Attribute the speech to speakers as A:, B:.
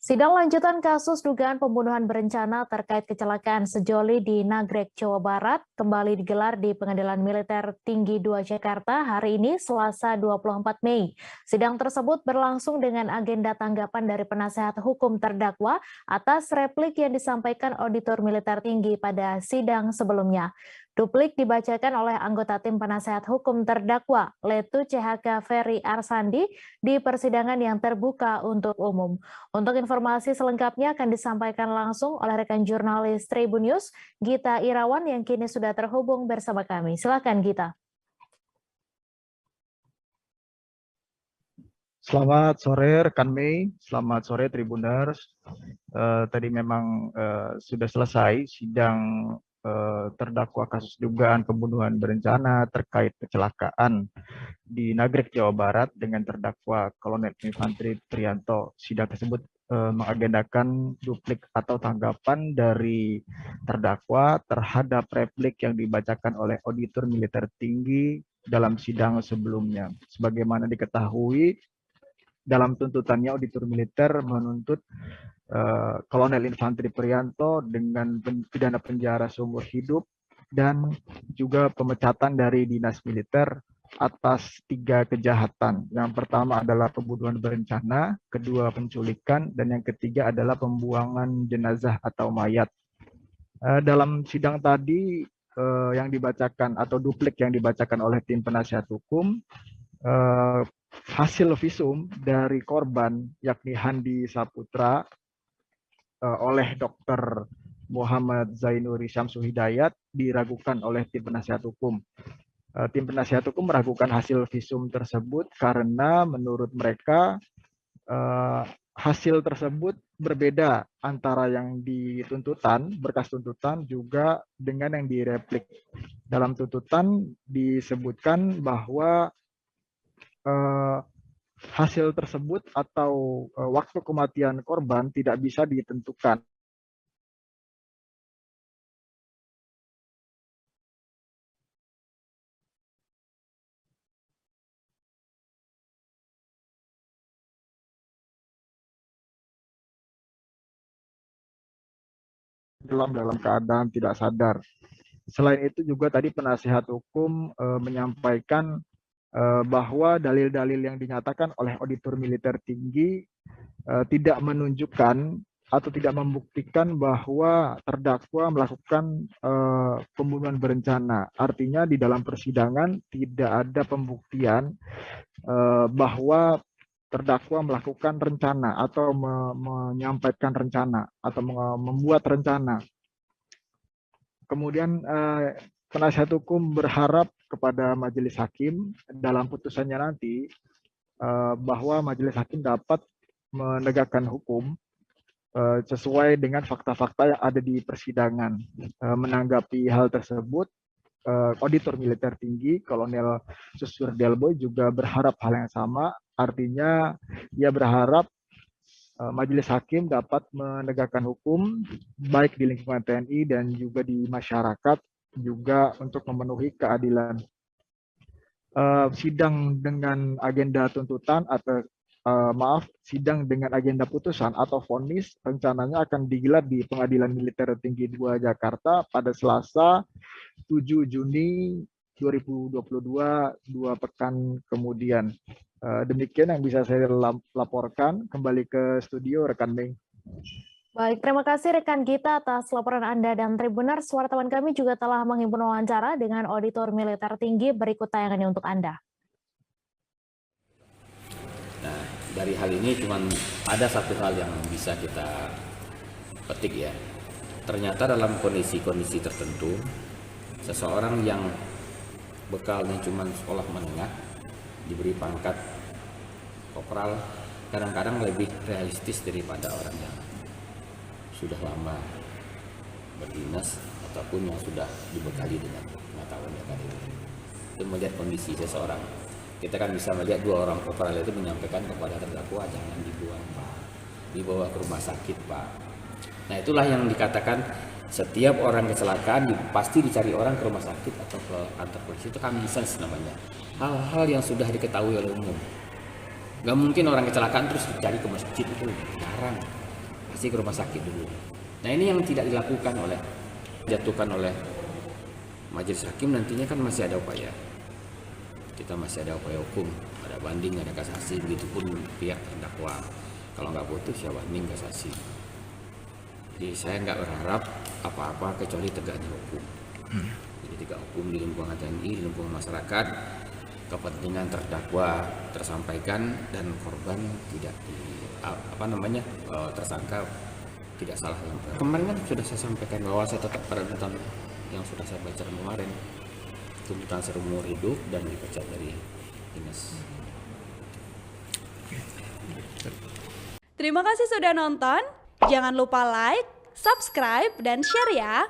A: Sidang lanjutan kasus dugaan pembunuhan berencana terkait kecelakaan sejoli di Nagrek, Jawa Barat kembali digelar di Pengadilan Militer Tinggi 2 Jakarta hari ini Selasa 24 Mei. Sidang tersebut berlangsung dengan agenda tanggapan dari penasehat hukum terdakwa atas replik yang disampaikan Auditor Militer Tinggi pada sidang sebelumnya. Duplik dibacakan oleh anggota tim penasehat hukum terdakwa, Letu CHK Ferry Arsandi, di persidangan yang terbuka untuk umum. Untuk informasi selengkapnya akan disampaikan langsung oleh rekan jurnalis Tribun News, Gita Irawan, yang kini sudah terhubung bersama kami. Silakan, Gita.
B: Selamat sore rekan Mei, selamat sore Tribuners. Tadi memang sudah selesai sidang terdakwa kasus dugaan pembunuhan berencana terkait kecelakaan di Nagrek, Jawa Barat dengan terdakwa Kolonel Infantri Prianto. Sidang tersebut mengagendakan duplik atau tanggapan dari terdakwa terhadap replik yang dibacakan oleh Auditor Militer Tinggi dalam sidang sebelumnya. Sebagaimana diketahui, dalam tuntutannya Auditor Militer menuntut Kolonel Infantri Prianto dengan pidana penjara seumur hidup dan juga pemecatan dari dinas militer atas 3 kejahatan. Yang pertama adalah pembunuhan berencana, kedua penculikan, dan yang ketiga adalah pembuangan jenazah atau mayat. Dalam sidang tadi yang dibacakan atau duplik yang dibacakan oleh tim penasihat hukum, hasil visum dari korban yakni Handi Saputra oleh Dr. Muhammad Zainuri Syamsu Hidayat diragukan oleh tim penasihat hukum. Tim penasihat hukum meragukan hasil visum tersebut karena menurut mereka hasil tersebut berbeda antara yang dituntutan, berkas tuntutan juga dengan yang direplik. Dalam tuntutan disebutkan bahwa hasil tersebut atau waktu kematian korban tidak bisa ditentukan. Dalam keadaan tidak sadar. Selain itu juga tadi penasihat hukum menyampaikan bahwa dalil-dalil yang dinyatakan oleh Auditor Militer Tinggi tidak menunjukkan atau tidak membuktikan bahwa terdakwa melakukan pembunuhan berencana. Artinya di dalam persidangan tidak ada pembuktian bahwa terdakwa melakukan rencana atau menyampaikan rencana atau membuat rencana. Kemudian penasihat hukum berharap kepada majelis hakim dalam putusannya nanti bahwa majelis hakim dapat menegakkan hukum sesuai dengan fakta-fakta yang ada di persidangan. Menanggapi hal tersebut, Auditor Militer Tinggi Kolonel Suswirdelboy juga berharap hal yang sama. Artinya ia berharap majelis hakim dapat menegakkan hukum baik di lingkungan TNI dan juga di masyarakat juga untuk memenuhi keadilan. Sidang dengan agenda tuntutan atau sidang dengan agenda putusan atau vonis rencananya akan digelar di Pengadilan Militer Tinggi 2 Jakarta pada Selasa 7 Juni 2022, 2 pekan kemudian. Demikian yang bisa saya laporkan. Kembali ke studio rekan Mei.
A: Baik, terima kasih rekan Gita atas laporan Anda, dan Tribuners, wartawan kami juga telah menghimpun wawancara dengan Auditor Militer Tinggi. Berikut tayangannya untuk Anda.
C: Nah, dari hal ini cuma ada satu hal yang bisa kita petik ya. Ternyata dalam kondisi-kondisi tertentu, seseorang yang bekalnya cuma sekolah menengah diberi pangkat kopral kadang-kadang lebih realistis daripada orang yang sudah lama berdinas ataupun yang sudah dibekali dengan pengetahuan akademik. Itu melihat kondisi seseorang. Kita kan bisa melihat 2 orang kopral itu menyampaikan kepada terdakwa, jangan dibuang Pak, dibawa ke rumah sakit Pak. Nah itulah yang dikatakan Setiap orang kecelakaan pasti dicari orang ke rumah sakit atau ke kantor polisi, itu common sense namanya. Hal-hal yang sudah diketahui oleh umum. Gak mungkin orang kecelakaan terus dicari ke masjid, itu jarang. Pasti ke rumah sakit dulu. Nah ini yang tidak dilakukan dijatuhkan oleh majelis hakim. Nantinya kan masih ada upaya. Kita masih ada upaya hukum, ada banding, ada kasasi, begitupun pihak terdakwa. Kalau nggak putus ya banding, kasasi. Jadi saya nggak berharap apa-apa kecuali tegaknya hukum. Jadi tegak hukum di lingkungan TNI, di lingkungan masyarakat, kepentingan terdakwa tersampaikan dan korban tidak tersangka tidak salah. Kemarin kan sudah saya sampaikan bahwa saya tetap pada tuntutan yang sudah saya bacakan kemarin, tuntutan seumur hidup dan dipecat dari dinas.
D: Terima kasih sudah nonton. Jangan lupa like, subscribe, dan share ya.